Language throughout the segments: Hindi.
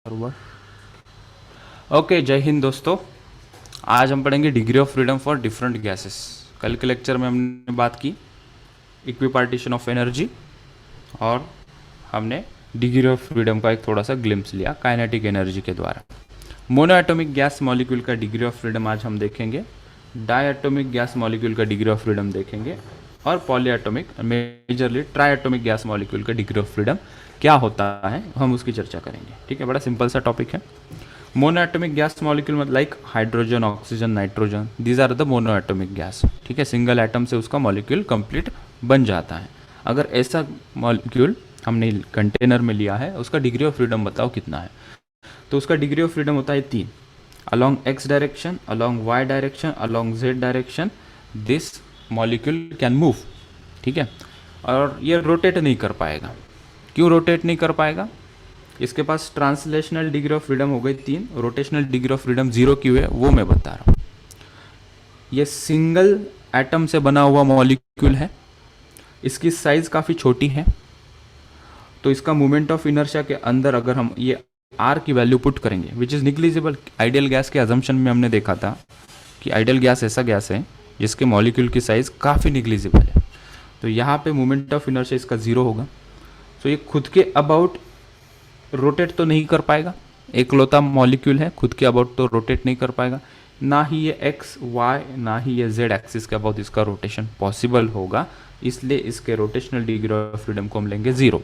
फॉरवर्ड। ओके, जय हिंद दोस्तों। आज हम पढ़ेंगे degree of freedom for different gases. कल के लेक्चर में हमने बात की इक्विपार्टीशन ऑफ एनर्जी और हमने डिग्री ऑफ फ्रीडम का एक थोड़ा सा ग्लिम्स लिया काइनेटिक एनर्जी के द्वारा। मोनो एटॉमिक गैस मॉलिक्यूल का डिग्री ऑफ फ्रीडम आज हम देखेंगे, डाई एटॉमिक गैस मॉलिक्यूल का डिग्री ऑफ फ्रीडम देखेंगे और poly atomic majorly try atomic gas molecule का डिग्री ऑफ फ्रीडम क्या होता है हम उसकी चर्चा करेंगे। ठीक है, बड़ा सिंपल सा टॉपिक है। मोनो एटॉमिक गैस मॉलिक्यूल मतलब like hydrogen, oxygen, nitrogen, these are the mono atomic gas. ठीक है, सिंगल एटम से उसका मॉलिक्यूल कंप्लीट बन जाता है। अगर ऐसा मॉलिक्यूल हमने कंटेनर में लिया है, उसका डिग्री ऑफ फ्रीडम बताओ कितना है। तो उसका डिग्री ऑफ फ्रीडम होता है 3, along x direction, along y direction, along z direction this molecule can move. ठीक है, और ये रोटेट नहीं कर पाएगा। क्यों रोटेट नहीं कर पाएगा? इसके पास ट्रांसलेशनल डिग्री ऑफ फ्रीडम हो गई 3, रोटेशनल डिग्री ऑफ फ्रीडम 0 क्यों है वो मैं बता रहा हूँ। ये सिंगल एटम से बना हुआ मॉलिक्यूल है, इसकी साइज काफ़ी छोटी है, तो इसका मोमेंट ऑफ इनर्शिया के अंदर अगर हम ये आर की वैल्यू पुट करेंगे which is negligible. Ideal gas के अजम्पशन में हमने देखा था कि आइडियल गैस ऐसा गैस है जिसके मॉलिक्यूल की साइज काफ़ी निग्लिजिबल है, तो यहाँ पे मोमेंट ऑफ इनर्शिया इसका 0 होगा। तो ये खुद के अबाउट रोटेट तो नहीं कर पाएगा, एकलौता मॉलिक्यूल है, खुद के अबाउट तो रोटेट नहीं कर पाएगा, ना ही ये एक्स वाई ना ही ये जेड एक्सिस के अबाउट इसका रोटेशन पॉसिबल होगा, इसलिए इसके रोटेशनल डिग्री ऑफ फ्रीडम को हम लेंगे 0।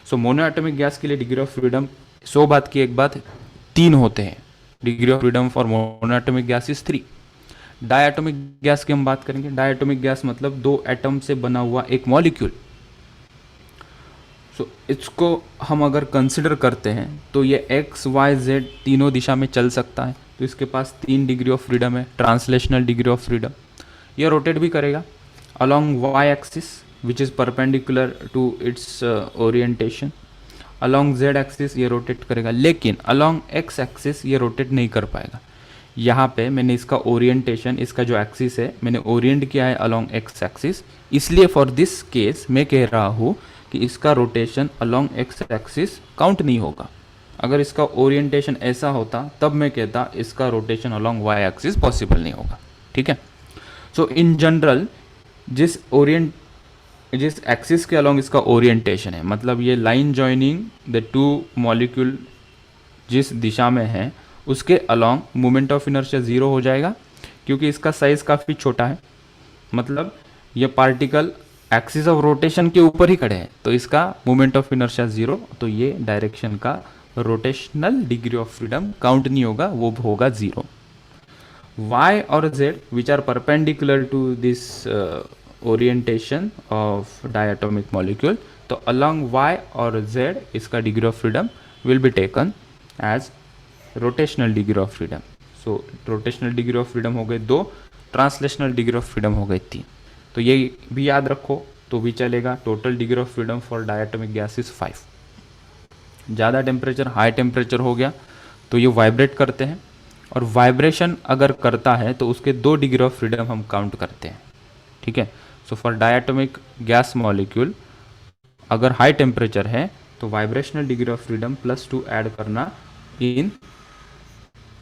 सो मोनो एटॉमिक गैस के लिए डिग्री ऑफ फ्रीडम 100 बात की एक बात 3 होते हैं। Degree of freedom for mono atomic gas is 3। Di atomic gas की हम बात करेंगे। डाई एटॉमिक गैस मतलब 2 एटम से बना हुआ एक मॉलिक्यूल। सो इसको हम अगर कंसिडर करते हैं तो ये एक्स वाई जेड तीनों दिशा में चल सकता है, तो इसके पास 3 डिग्री ऑफ फ्रीडम है। ट्रांसलेशनल डिग्री ऑफ फ्रीडम, ये रोटेट भी करेगा along y axis which is perpendicular to its orientation. Along z axis ये रोटेट करेगा, लेकिन अलॉन्ग एक्स एक्सिस ये रोटेट नहीं कर पाएगा। यहाँ पे मैंने इसका ओरिएंटेशन, इसका जो एक्सिस है मैंने ओरिएंट किया है अलॉन्ग एक्स एक्सिस, इसलिए फॉर दिस केस मैं कह रहा हूँ कि इसका rotation along x axis count नहीं होगा। अगर इसका ओरिएंटेशन ऐसा होता तब मैं कहता इसका rotation along y axis possible नहीं होगा। ठीक है, सो इन जनरल जिस एक्सिस के अलॉन्ग इसका ओरिएंटेशन है, मतलब ये लाइन जॉइनिंग द 2 मॉलिक्यूल जिस दिशा में है उसके अलॉन्ग मोमेंट ऑफ इनर्शिया 0 हो जाएगा, क्योंकि इसका साइज काफ़ी छोटा है, मतलब ये पार्टिकल एक्सिस ऑफ रोटेशन के ऊपर ही खड़े हैं, तो इसका मोमेंट ऑफ इनर्शिया 0, तो ये डायरेक्शन का rotational degree of freedom count नहीं होगा, वो होगा 0। y और z which are perpendicular to this orientation of diatomic molecule, तो अलॉन्ग y और z इसका degree of freedom will be taken as rotational degree of freedom. So rotational degree of freedom हो गए 2, ट्रांसलेशनल डिग्री ऑफ फ्रीडम हो गए 3। तो ये भी याद रखो तो भी चलेगा। Total degree of freedom for diatomic gas is 5। ज़्यादा टेम्परेचर, हाई टेम्परेचर हो गया तो ये वाइब्रेट करते हैं, और वाइब्रेशन अगर करता है तो उसके 2 डिग्री ऑफ फ्रीडम हम काउंट करते हैं। ठीक है, so for diatomic gas molecule अगर हाई टेम्परेचर है तो vibrational degree of freedom +2 add करना in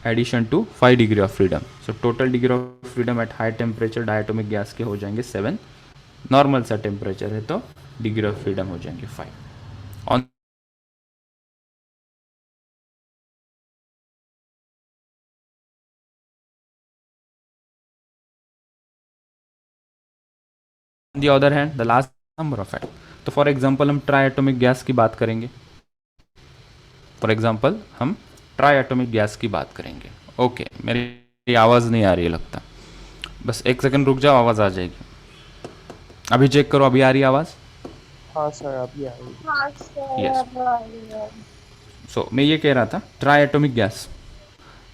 addition to 5 degree of freedom. So total degree of freedom at high temperature diatomic gas के हो जाएंगे 7। नॉर्मल सा टेम्परेचर है तो डिग्री ऑफ फ्रीडम हो जाएंगे 5। On the other hand the last number of atom. तो फॉर एग्जांपल हम ट्राई एटॉमिक गैस की बात करेंगे। फॉर एग्जांपल हम ट्राई एटॉमिक गैस की बात करेंगे। ओके, मेरी आवाज़ नहीं आ रही है लगता, बस 1 सेकंड रुक जाओ, आवाज़ आ जाएगी। अभी चेक करो, अभी आ रही है आवाज़? हाँ सर, अभी आ रही है। हाँ सर, यस। अब आ रही है। सो मैं ये कह रहा था ट्राई एटॉमिक गैस,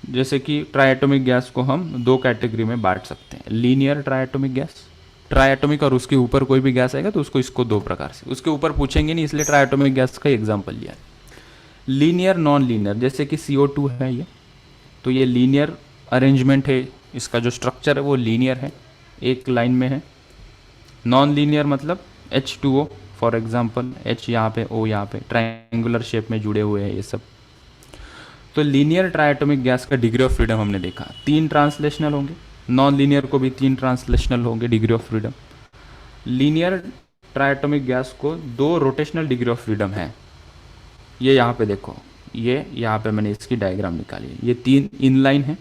जैसे कि ट्राई एटॉमिक गैस को हम 2 कैटेगरी में बांट सकते हैं। Linear try atomic gas, try atomic और उसके ऊपर कोई भी गैस आएगा तो उसको इसको 2 प्रकार से, उसके ऊपर पूछेंगे नहीं इसलिए ट्राई एटॉमिक गैस का एग्जाम्पल लिया है। लीनियर, नॉन लीनियर, जैसे कि CO2 है ये, तो ये लीनियर अरेंजमेंट है, इसका जो स्ट्रक्चर है वो लीनियर है, एक लाइन में है। नॉन लीनियर मतलब H2O फॉर एग्जांपल, H यहाँ पे, O यहाँ पे, ट्रायंगुलर शेप में जुड़े हुए हैं ये सब। तो लीनियर ट्राइएटॉमिक गैस का डिग्री ऑफ फ्रीडम हमने देखा, 3 ट्रांसलेशनल होंगे, नॉन लीनियर को भी 3 ट्रांसलेशनल होंगे degree of freedom. Linear triatomic gas को 2 रोटेशनल डिग्री ऑफ फ्रीडम है। ये यहाँ पे देखो, ये यहाँ पे मैंने इसकी डायग्राम निकाली, ये 3 इनलाइन है।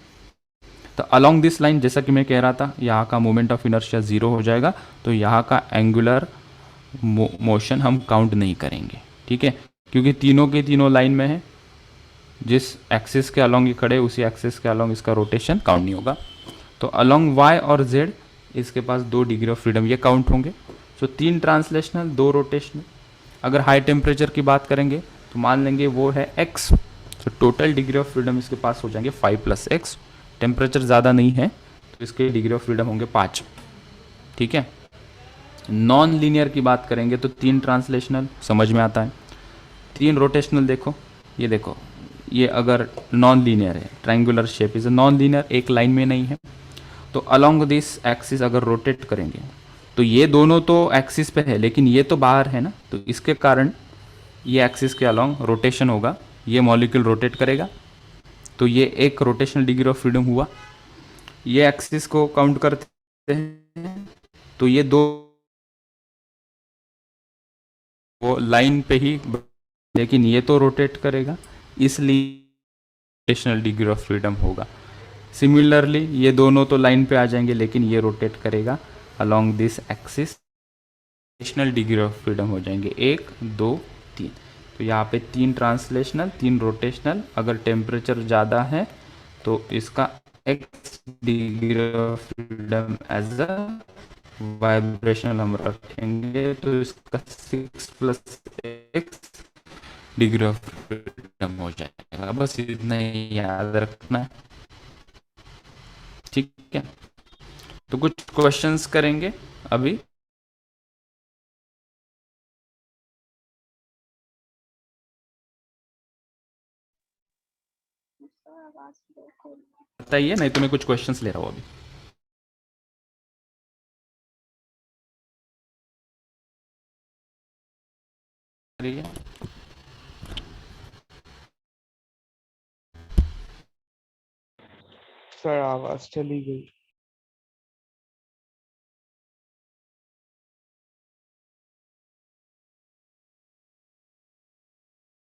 तो अलोंग दिस लाइन, जैसा कि मैं कह रहा था, यहाँ का मोमेंट ऑफ इनर्शिया 0 हो जाएगा, तो यहाँ का एंगुलर मोशन हम काउंट नहीं करेंगे, ठीक है, क्योंकि तीनों के तीनों लाइन में है। जिस एक्सिस के अलोंग ये खड़े, उसी एक्सिस के अलोंग इसका रोटेशन काउंट नहीं होगा। तो अलोंग वाई और जेड इसके पास 2 डिग्री ऑफ फ्रीडम ये काउंट होंगे। सो 3 ट्रांसलेशनल, 2 रोटेशनल। अगर हाई टेम्परेचर की बात करेंगे तो मान लेंगे वो है x, तो टोटल डिग्री ऑफ फ्रीडम इसके पास हो जाएंगे 5 + x। टेम्परेचर ज़्यादा नहीं है तो इसके डिग्री ऑफ फ्रीडम होंगे 5, ठीक है। नॉन लीनियर की बात करेंगे तो 3 ट्रांसलेशनल समझ में आता है, 3 रोटेशनल। देखो ये अगर नॉन लीनियर है, triangular shape is non linear, एक लाइन में नहीं है, तो अलोंग दिस एक्सिस अगर रोटेट करेंगे तो ये दोनों तो एक्सिस पे है लेकिन ये तो बाहर है ना, तो इसके कारण ये एक्सिस के अलोंग रोटेशन होगा, ये मॉलिक्यूल रोटेट करेगा, तो ये एक रोटेशनल डिग्री ऑफ फ्रीडम हुआ। ये एक्सिस को काउंट करते हैं तो ये 2 वो लाइन पे ही, लेकिन ये तो रोटेट करेगा, इसलिए रोटेशनल डिग्री ऑफ फ्रीडम होगा। सिमिलरली ये दोनों तो लाइन पे आ जाएंगे लेकिन ये रोटेट करेगा along this axis, rotational degree of freedom हो जाएंगे 1, 2, 3। तो यहाँ पे 3 ट्रांसलेशनल, 3 रोटेशनल। अगर टेम्परेचर ज़्यादा है तो इसका x degree of freedom as a vibrational हम रखेंगे, तो इसका 6 + x डिग्री ऑफ फ्रीडम हो जाएगा। बस इतना ही याद रखना है, ठीक है। तो कुछ क्वेश्चंस करेंगे अभी। बताइए, नहीं तो मैं कुछ क्वेश्चंस ले रहा हूँ अभी। सर आवाज चली गई।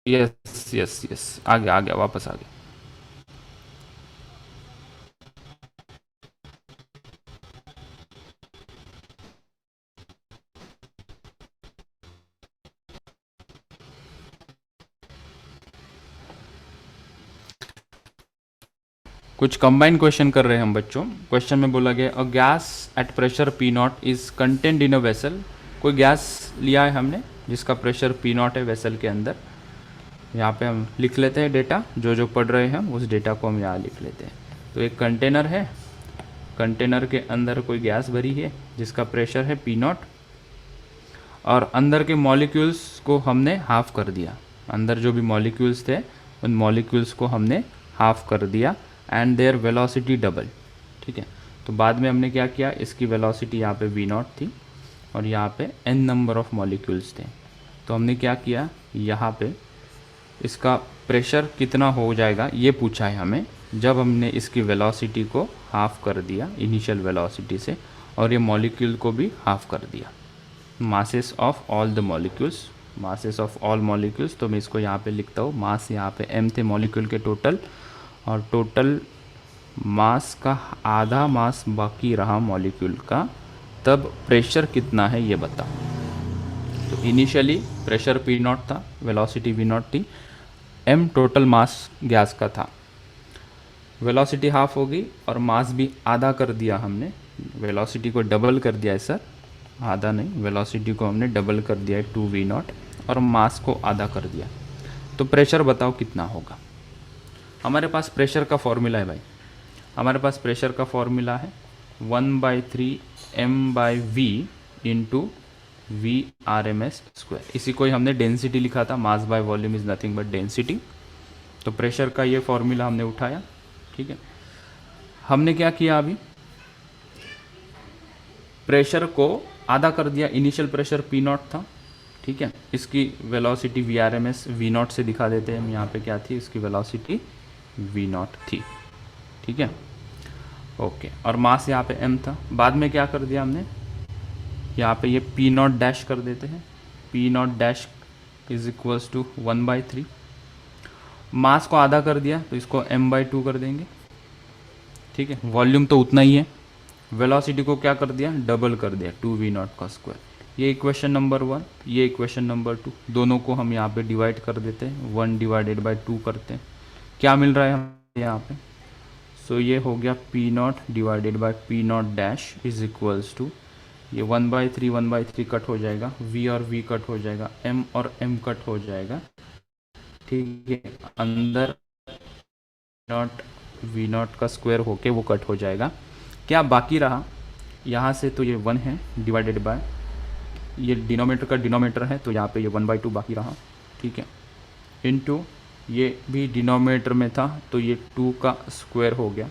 यस यस यस, आ गया वापस आ गया। कुछ कंबाइन क्वेश्चन कर रहे हैं हम बच्चों। क्वेश्चन में बोला गया a gas at pressure P0 is contained in a vessel. कोई गैस लिया है हमने जिसका प्रेशर P0 है वेसल के अंदर। यहाँ पे हम लिख लेते हैं डेटा, जो जो पढ़ रहे हैं हम उस डेटा को हम यहाँ लिख लेते हैं। तो एक कंटेनर है, कंटेनर के अंदर कोई गैस भरी है जिसका प्रेशर है P0, और अंदर के मॉलिक्यूल्स को हमने हाफ कर दिया। अंदर जो भी मॉलिक्यूल्स थे उन मॉलिक्यूल्स को हमने हाफ कर दिया एंड देयर वेलोसिटी डबल, ठीक है। तो बाद में हमने क्या किया, इसकी वेलोसिटी यहाँ पे V0 थी और यहाँ पे n नंबर ऑफ मॉलिक्यूल्स थे, तो हमने क्या किया, यहाँ पे इसका प्रेशर कितना हो जाएगा ये पूछा है हमें। जब हमने इसकी वेलोसिटी को हाफ कर दिया इनिशियल वेलोसिटी से, और ये मॉलिक्यूल को भी हाफ कर दिया, masses of all the molecules, masses of all molecules. तो मैं इसको यहाँ पे लिखता हूँ, मास यहाँ पे m थे मॉलिक्यूल के टोटल, और टोटल मास का आधा मास बाकी रहा मॉलिक्यूल का, तब प्रेशर कितना है ये बताओ। तो इनिशियली प्रेशर P0 था, वेलोसिटी V0 थी, m टोटल मास गैस का था। वेलोसिटी हाफ हो गई और मास भी आधा कर दिया हमने, वेलोसिटी को डबल कर दिया है सर, आधा नहीं, वेलोसिटी को हमने डबल कर दिया है 2V0, और मास को आधा कर दिया। तो प्रेशर बताओ कितना होगा। हमारे पास प्रेशर का फॉर्मूला है भाई, हमारे पास प्रेशर का फॉर्मूला है 1/3 m/v इंटू V/RMS²। इसी को ही हमने डेंसिटी लिखा था, mass by volume is nothing but density. तो प्रेशर का ये फॉर्मूला हमने उठाया, ठीक है। हमने क्या किया, अभी प्रेशर को आधा कर दिया, इनिशियल प्रेशर P0 था, ठीक है। इसकी वेलोसिटी VRMS V0 से दिखा देते हैं हम, यहाँ पे क्या थी इसकी वेलोसिटी वी नॉट थी। ठीक है, ओके। और मास यहाँ पे m था, बाद में क्या कर दिया हमने, यहाँ पे ये पी नॉट डैश कर देते हैं, P naught dash is equals to 1/3। Mass को आधा कर दिया तो इसको m/2 कर देंगे। ठीक है, वॉल्यूम तो उतना ही है, वेलोसिटी को क्या कर दिया, डबल कर दिया, 2v0 का स्क्वायर। ये इक्वेशन नंबर 1, ये इक्वेशन नंबर 2, दोनों को हम यहाँ पे डिवाइड कर देते हैं, 1/2 करते हैं। क्या मिल रहा है हमें यहाँ पे, सो ये हो गया P naught divided by P naught dash is equals to, ये 1/3 कट हो जाएगा, v और v कट हो जाएगा, m और m कट हो जाएगा। ठीक है, अंदर नॉट वी नॉट का स्क्वायर होके वो कट हो जाएगा। क्या बाकी रहा यहाँ से, तो ये 1 है डिवाइडेड बाय, ये डिनोमीटर का डिनोमीटर है तो यहाँ पे ये 1/2 बाकी रहा। ठीक है, इनटू ये भी डिनोमीटर में था तो ये 2 का स्क्वायर हो गया।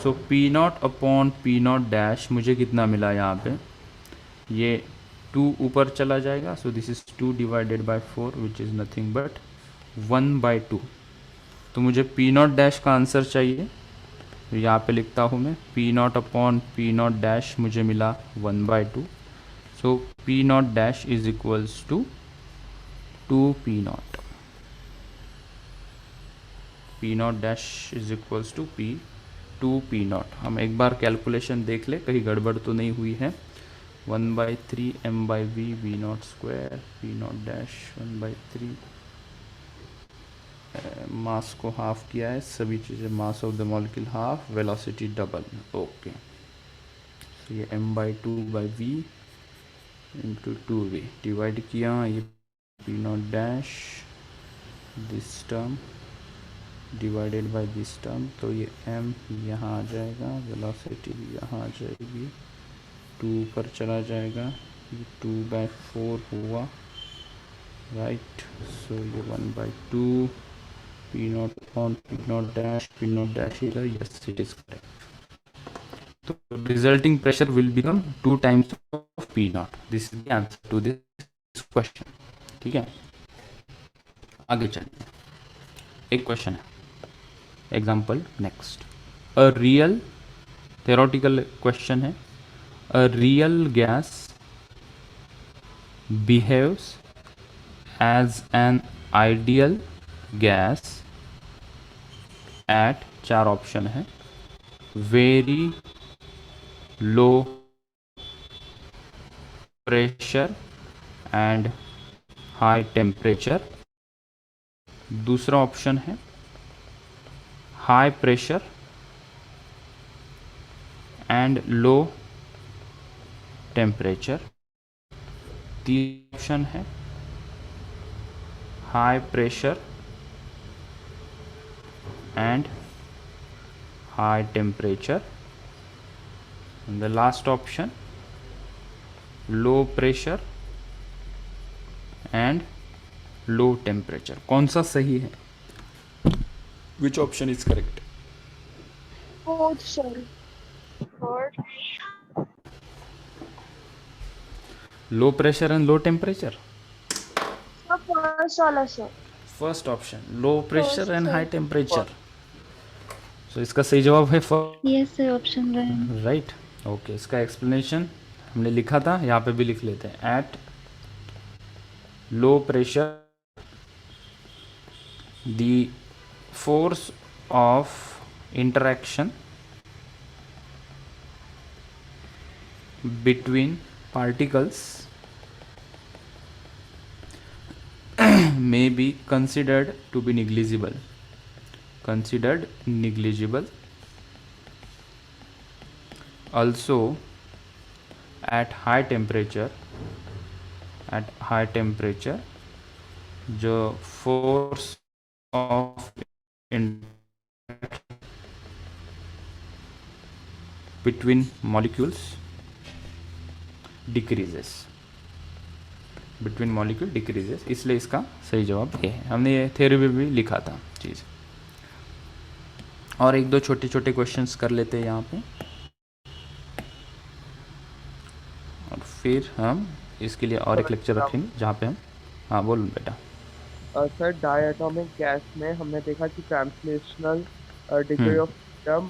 So P naught upon P naught dash मुझे कितना मिला यहाँ पे, ये 2 ऊपर चला जाएगा, so this is 2 divided by 4 which is nothing but 1/2। तो मुझे पी नॉट डैश का आंसर चाहिए, तो यहाँ पे लिखता हूँ मैं, P naught upon P naught dash मुझे मिला 1/2। So P naught dash is equals to 2p naught, P naught dash is equals to 2p naught. हम एक बार कैलकुलेशन देख ले कहीं गड़बड़ तो नहीं हुई है। 1/3 m/v v not square, P naught dash 1/3, mass को हाफ किया है, सभी चीज़ें, mass of the molecule half, velocity double. Okay, तो ये m/2/v इंटू 2v डिवाइड किया, ये P naught dash this term divided by this term, तो ये m यहाँ आ जाएगा, वेलोसिटी यहाँ आ जाएगी, 2 पर चला जाएगा, ये 2/4 हुआ, राइट। सो ये 1/2 P naught upon P naught dash here, yes it is correct. So resulting pressure will become 2 times of P naught. This is the answer to this question. ठीक है, आगे चलिए, एक क्वेश्चन है, example next. A real, theoretical question है, a real gas behaves as an ideal gas at, 4 option है, very low pressure and high temperature. दूसरा ऑप्शन है high pressure and low temperature. तीसरा ऑप्शन है high pressure and high temperature, and the last option low pressure and low temperature। कौन सा सही है, which option is correct? Fourth, sorry. Third. low pressure and low temperature, The first वाला sir. First option low pressure First, and sir. High temperature. So इसका सही जवाब है yes sir, option one. Right. Okay, इसका एक्सप्लेनेशन हमने लिखा था, यहाँ पे भी लिख लेते हैं। At low pressure the force of interaction between particles may be considered to be negligible, also at high temperature, जो force of interaction between molecules decreases, इसलिए इसका सही जवाब ये है। हमने ये थ्योरी में भी लिखा था चीज़। और एक दो छोटे छोटे क्वेश्चंस कर लेते हैं यहाँ पे, और फिर हम इसके लिए और एक लेक्चर रखेंगे जहाँ पे हम, हाँ बोलो बेटा। सर डायटोमिक गैस में हमने देखा कि translational degree hmm of freedom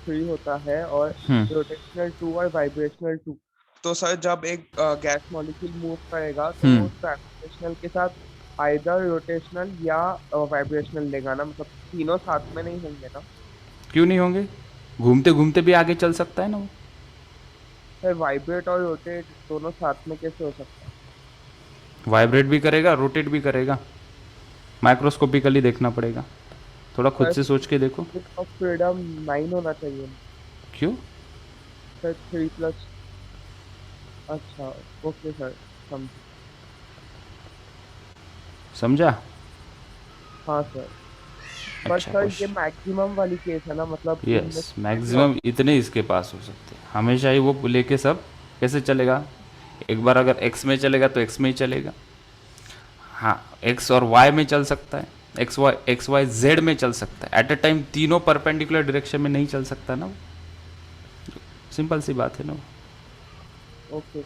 3 होता है और हम्म रोटेशनल 2 और वाइब्रेशनल 2। तो सर जब एक गैस मॉलिक्यूल मूव करेगा तो वो हम्म ट्रांसलेशनल के साथ आइदर रोटेशनल या वाइब्रेशनल लेगा ना, मतलब तीनों साथ में नहीं होंगे ना। क्यों नहीं होंगे? घूमते घूमते भी आगे चल सकता है ना वो। सर वाइब्रेट और रोटेट दोनों साथ में कैसे हो सकता वाइब्रेट भी करेगा, रोटेट भी करेगा। माइक्रोस्कोपिकली देखना पड़ेगा, थोड़ा खुद है? से सोच के देखो। सर ऑफ फ्रीडम 9 होना चाहिए ना। क्यों? Sir 3 plus. अच्छा, ओके सर, समझ। समझा? हाँ सर। बट अच्छा सर ये क्वेश्चन। मैक्सिमम वाली केस है ना, मतलब इनमें यस, से मैक्सिमम इतने इसके पास हो सकते हैं, हमेशा ही वो लेके सब कैसे चलेगा? एक बार अगर एक्स में चलेगा तो एक्स में ही चलेगा। हाँ, एक्स और वाई में चल सकता है, एक्स वाई जेड में चल सकता है, एट अ टाइम तीनों परपेंडिकुलर डायरेक्शन में नहीं चल सकता ना वो। सिंपल सी बात है ना वो। ओके।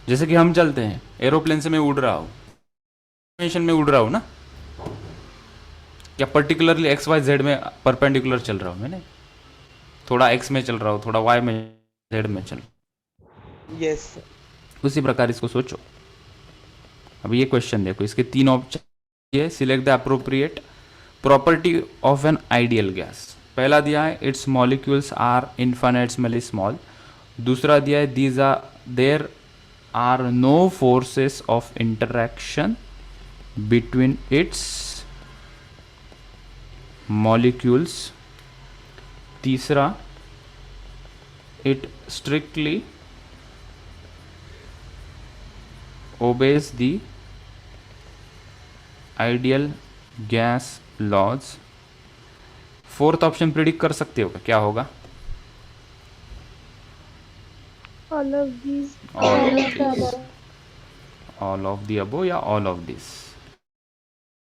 जैसे कि हम चलते हैं एरोप्लेन से, मैं उड़ रहा हूँ, डायमेंशन में उड़ रहा हूँ ना, क्या पर्टिकुलरली एक्स वाई जेड में परपेंडिकुलर चल रहा हूँ मैंने? थोड़ा एक्स में चल रहा हूँ, थोड़ा वाई में, जेड में चल। Yes sir. उसी प्रकार इसको सोचो। अब ये क्वेश्चन देखो, इसके तीन ऑप्शन ये, select the appropriate property of an ideal gas. पहला दिया है its molecules are infinitely small. दूसरा दिया है these are there are no forces of interaction between its molecules. तीसरा, it strictly obeys the ideal gas laws। Fourth option predict कर सकते हो क्या होगा? All of these. All All of of the this, above. All of the above या ऑल ऑफ दिस।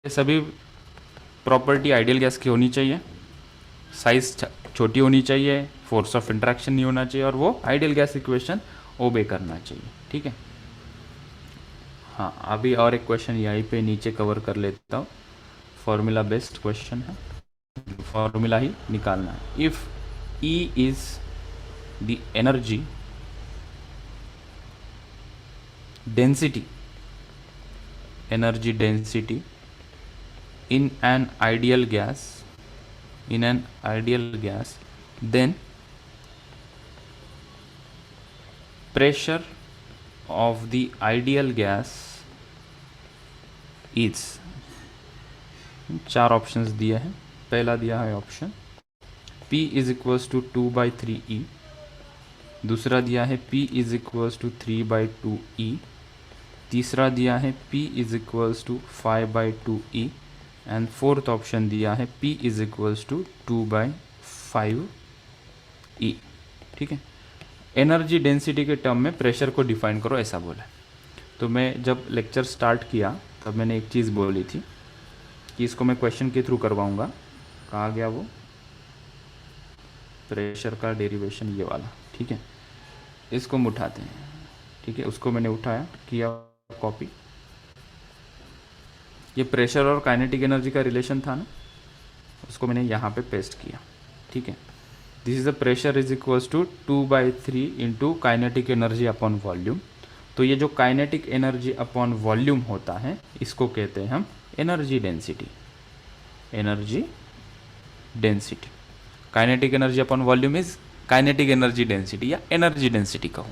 ये सभी प्रॉपर्टी आइडियल गैस की होनी चाहिए, साइज छोटी होनी चाहिए, फोर्स ऑफ इंट्रैक्शन नहीं होना चाहिए, और वो आइडियल गैस इक्वेशन ओबे करना चाहिए। ठीक है। हाँ, अभी और एक क्वेश्चन यहीं पे नीचे कवर कर लेता हूँ। फॉर्मूला बेस्ड क्वेश्चन है, फॉर्मूला ही निकालना है। If E is the energy density, energy density in an ideal gas, in an ideal gas, then pressure of the ideal gas is, चार ऑप्शंस दिए हैं। पहला दिया है option P is equals to 2/3E। दूसरा दिया है P is equals to 3/2E। तीसरा दिया है P is equals to 5/2E। And fourth option दिया है P is equals to 2/5E। ठीक है। एनर्जी डेंसिटी के टर्म में प्रेशर को डिफाइन करो, ऐसा बोला है। तो मैं जब लेक्चर स्टार्ट किया तब मैंने एक चीज़ बोली थी कि इसको मैं क्वेश्चन के थ्रू करवाऊंगा। कहाँ गया वो प्रेशर का डेरिवेशन, ये वाला। ठीक है, इसको हम उठाते हैं। ठीक है, उसको मैंने उठाया, किया कॉपी। ये प्रेशर और काइनेटिक एनर्जी का रिलेशन था ना, उसको मैंने यहाँ पे पेस्ट किया। ठीक है, this is the pressure is equals to 2/3 into kinetic energy upon volume. तो ये जो काइनेटिक एनर्जी अपॉन वॉल्यूम होता है, इसको कहते हैं हम energy density. Energy density, kinetic energy upon volume is kinetic energy density, या एनर्जी डेंसिटी कहो।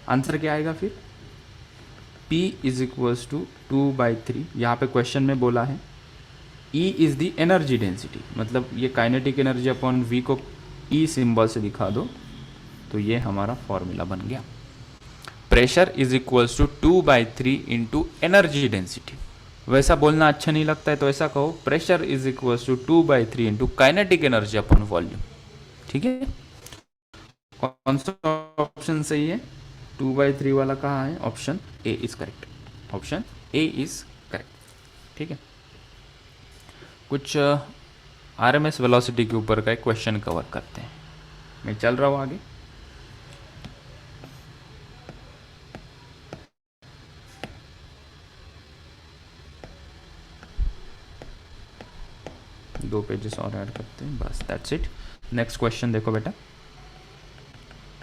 आंसर क्या आएगा फिर? P is equals to 2/3। यहाँ पे क्वेश्चन में बोला है E is the energy density, मतलब ये काइनेटिक एनर्जी अपॉन V को E सिंबल से दिखा दो, तो ये हमारा फॉर्मूला बन गया। Pressure is equals to 2/3 into energy density. वैसा बोलना अच्छा नहीं लगता है तो ऐसा कहो, pressure is equals to 2/3 into kinetic energy upon volume. ठीक है, कौन सा ऑप्शन सही है? 2/3 वाला कहाँ है? Option A is correct, option A is correct. ठीक है, कुछ आरएमएस वेलोसिटी के ऊपर का एक क्वेश्चन कवर करते हैं। मैं चल रहा हूँ आगे। पेजेस और ऐड करते हैं, बस दैट्स इट। नेक्स्ट क्वेश्चन देखो बेटा,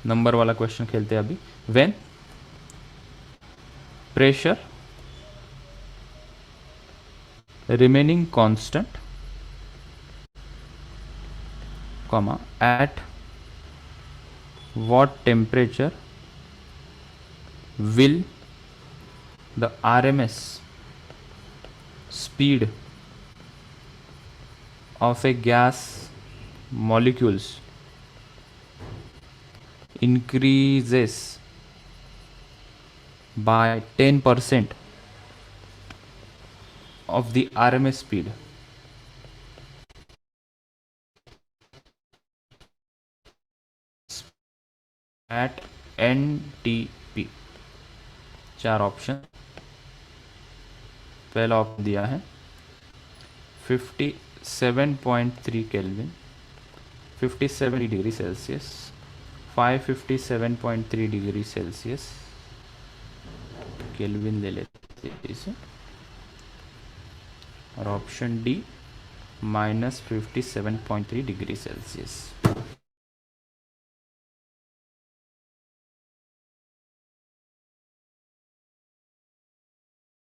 नंबर वाला क्वेश्चन खेलते हैं अभी। When pressure remaining constant, comma, at what temperature will the RMS speed of a gas molecules increases by 10% of the RMS speed at NTP। चार ऑप्शन। पहला ऑप्शन दिया है 57.3 kelvin, 57 degree Celsius, 557.3 degree Celsius, kelvin ले लेते हैं इसे, और option D -57.3 degree Celsius.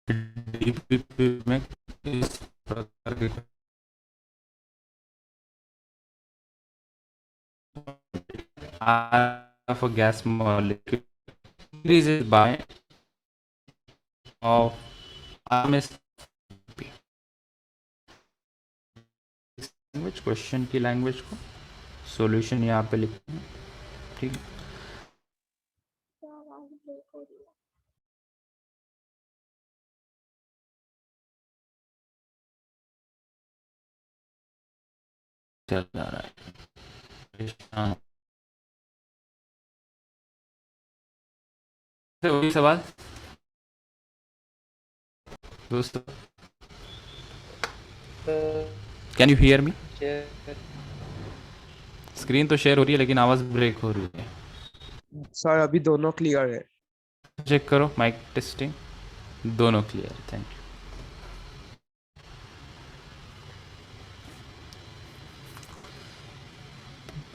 DPP में इस प्रकार के of a gas molecule increases by of RMS language, question की लैंग्वेज को सॉल्यूशन यहाँ पे लिखते हैं, ठीक है। चल रहा है वही सवाल दोस्तों, can you hear me? Screen तो शेयर हो रही है लेकिन आवाज ब्रेक हो रही है। सर अभी दोनों क्लियर है। चेक करो माइक टेस्टिंग, दोनों क्लियर, थैंक यू।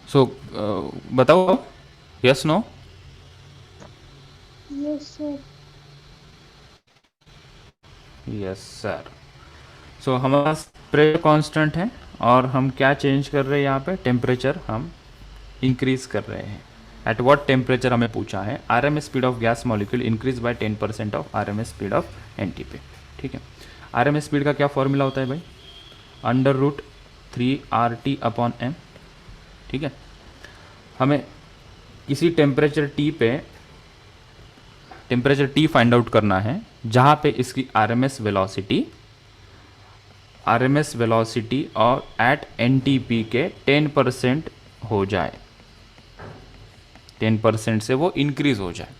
सो बताओ, yes no? Yes, sir. Yes sir. So हमारा प्रेशर कांस्टेंट है और हम क्या चेंज कर रहे हैं यहाँ पे, टेम्परेचर हम इंक्रीज कर रहे हैं। एट व्हाट टेम्परेचर हमें पूछा है, RMS speed of gas molecule increase by 10% of RMS speed of NTP, ठीक है। आरएमएस स्पीड का क्या फॉर्मूला होता है भाई, √3RT/m, ठीक है। हमें इसी टेम्परेचर टी पे टेम्परेचर टी फाइंड आउट करना है जहाँ पे इसकी आरएमएस वेलोसिटी और एट एनटीपी के 10% हो जाए, 10% से वो इंक्रीज हो जाए।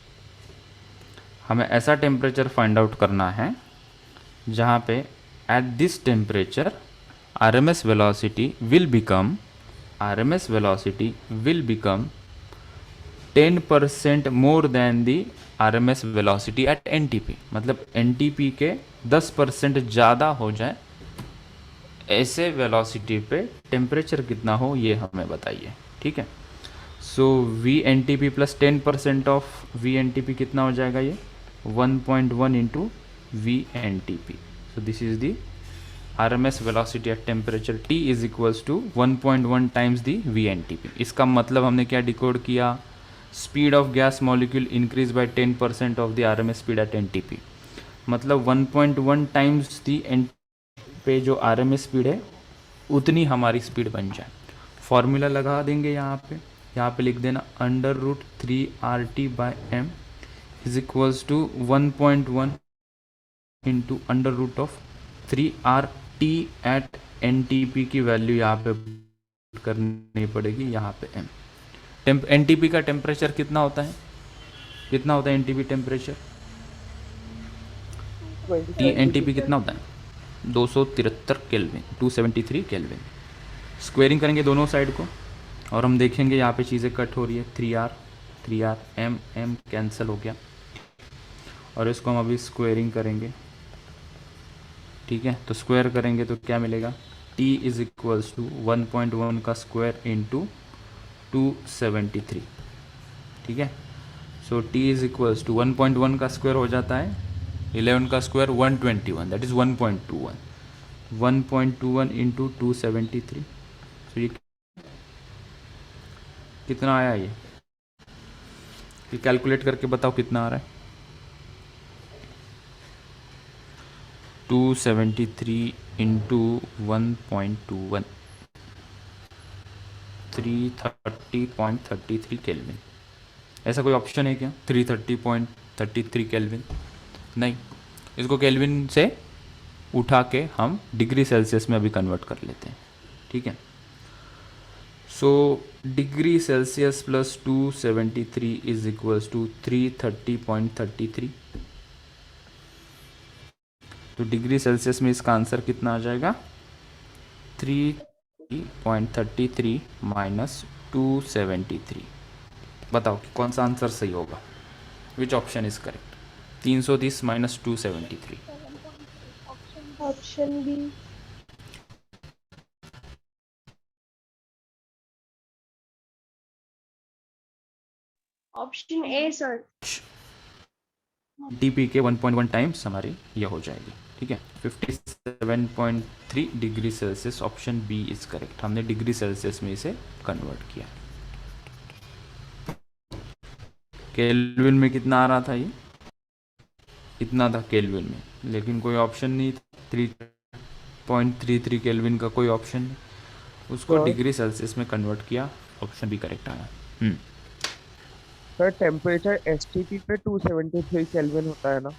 हमें ऐसा टेम्परेचर फाइंड आउट करना है जहाँ पे at this temperature RMS velocity will become 10% more than the RMS velocity at NTP, मतलब एनटीपी के 10% ज़्यादा हो जाए, ऐसे वेलोसिटी पे टेम्परेचर कितना हो ये हमें बताइए, ठीक है। So V N T P plus 10% of V N T P कितना हो जाएगा, ये 1.1 into V N T P. So this is the RMS velocity at temperature T is equals to 1.1 times the V N T P. इसका मतलब हमने क्या डिकोड किया, speed of gas molecule increase by 10% of the RMS speed at NTP, मतलब 1.1 टाइम्स दी एन पे जो RMS स्पीड है उतनी हमारी स्पीड बन जाए। फॉर्मूला लगा देंगे यहाँ पे लिख देना √3RT/m is equals to 1.1 into √3RT at NTP की वैल्यू यहाँ पे करनी पड़ेगी, यहाँ पे m। NTP का टेम्परेचर कितना होता है NTP टेम्परेचर, NTP कितना होता है 273 केल्विन, 273 केल्विन। स्क्वेयरिंग करेंगे दोनों साइड को और हम देखेंगे यहाँ पे चीज़ें कट हो रही है, 3R m कैंसिल हो गया, और इसको हम अभी स्क्वेयरिंग करेंगे, ठीक है। तो स्क्वायर करेंगे तो क्या मिलेगा, T इज इक्वल्स टू 1.1 का स्क्वायर इंटू 273, ठीक है। सो T इज इक्वल्स टू 1.1 का स्क्वायर हो जाता है 11 का स्क्वायर 121, दैट इज 1.21, 1.21 इंटू 273। सो ये कितना आया, ये कैलकुलेट करके बताओ कितना आ रहा है। 273 इंटू 1.21, 330.33 केल्विन। ऐसा कोई ऑप्शन है क्या 330.33 केल्विन? नहीं, इसको केल्विन से उठा के हम डिग्री सेल्सियस में अभी कन्वर्ट कर लेते हैं, ठीक है। So degree celsius plus 273 is equals to 330.33। तो डिग्री सेल्सियस में इसका आंसर कितना आ जाएगा, 3.33 माइनस 273। बताओ कि कौन सा आंसर सही होगा, which option is correct. 330 minus 273। Option B. Option A, sir. DP के 1.1 टाइम्स हमारी ये हो जाएगी, ठीक है। 57.3 degree celsius, option B is correct. हमने डिग्री सेल्सियस में इसे कन्वर्ट किया। केल्विन में कितना आ रहा था, ये इतना था केल्विन में, लेकिन कोई ऑप्शन नहीं था। 3.33 केल्विन का कोई ऑप्शन नहीं, उसको सर डिग्री सेल्सियस में कन्वर्ट किया, ऑप्शन बी करेक्ट आया। सर टेम्परेचर एसटीपी पे 273 केल्विन होता है ना,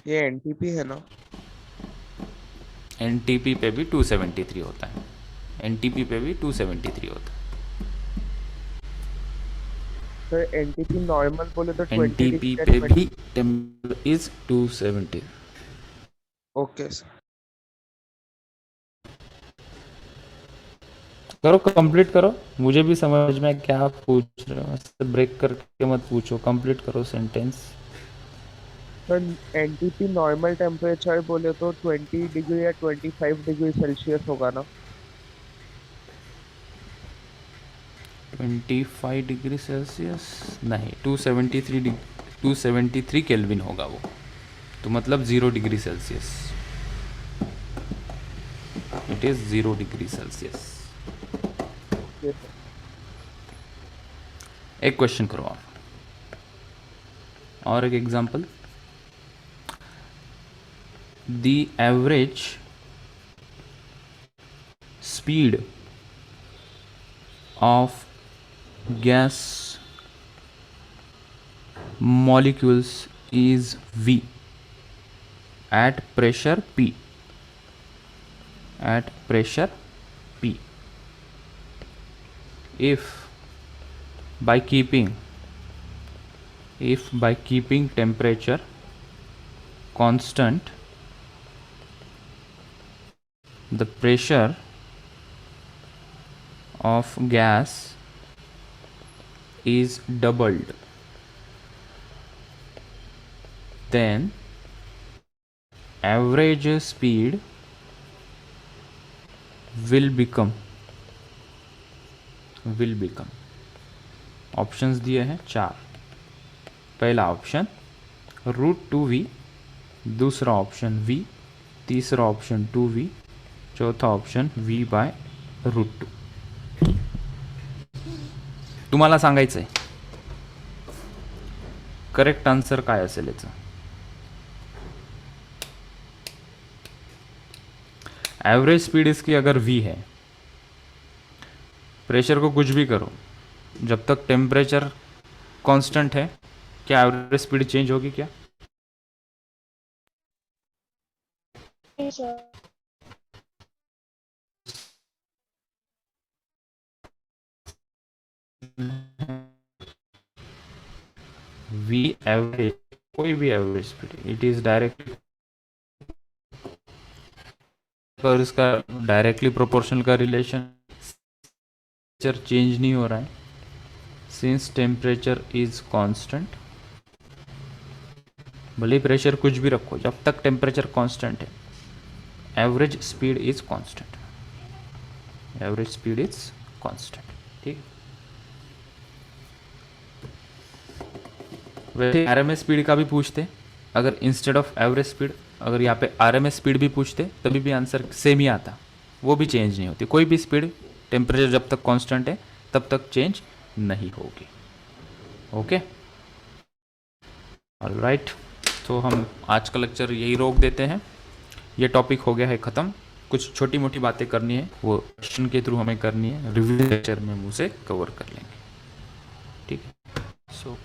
ये एनटीपी है ना। एनटीपी पे भी 273 होता है, एनटीपी पे भी 273 होता है। सर एनटीपी नॉर्मल बोले तो 20 एनटीपी डिग्री पे भी टेम्परेचर इज 270। Okay sir. करो, कंप्लीट करो, मुझे भी समझ में क्या आप पूछ रहे हो, ऐसे ब्रेक करके मत पूछो, कंप्लीट करो sentence. Sir NTP normal temperature बोले तो 20 डिग्री या 25 डिग्री सेल्सियस होगा ना। 25 डिग्री सेल्सियस नहीं, 273 केल्विन होगा वो, तो मतलब 0 degree Celsius, it is 0 degree Celsius. Yes, sir. एक क्वेश्चन करो आप, और एक example. The average speed of gas molecules is V at pressure P, at pressure P, if by keeping temperature constant, the pressure of gas is doubled, then average speed will become options दिए हैं 4। पहला ऑप्शन √2v, दूसरा ऑप्शन v, तीसरा ऑप्शन 2v, चौथा ऑप्शन v बाय √2। तुम्हाला सांगायचं आहे करेक्ट आन्सर काय असेल याचं। एवरेज स्पीड इसकी अगर v है, प्रेशर को कुछ भी करो, जब तक टेम्परेचर कांस्टेंट है, क्या एवरेज स्पीड चेंज होगी क्या? A, sir. v एवरेज, कोई भी average speed, it is directly, और इसका डायरेक्टली प्रोपोर्शनल का रिलेशन, टेम्परेचर चेंज नहीं हो रहा है सिंस टेम्परेचर इज कांस्टेंट। भले प्रेशर कुछ भी रखो, जब तक टेम्परेचर कांस्टेंट है average speed is constant. Average speed is constant. ठीक, वैसे आरएमएस स्पीड का भी पूछते, अगर इंस्टेड ऑफ एवरेज स्पीड अगर यहाँ पे आरएमएस स्पीड भी पूछते तभी भी आंसर सेम ही आता, वो भी चेंज नहीं होती। कोई भी स्पीड टेम्परेचर जब तक कांस्टेंट है तब तक चेंज नहीं होगी। ओके, ऑलराइट, तो हम आज का लेक्चर यही रोक देते हैं। ये टॉपिक हो गया है ख़त्म। कुछ छोटी मोटी बातें करनी है वो क्वेश्चन के थ्रू हमें करनी है, रिव्यू लेक्चर में हम उसे कवर कर लेंगे। ठीक है, सो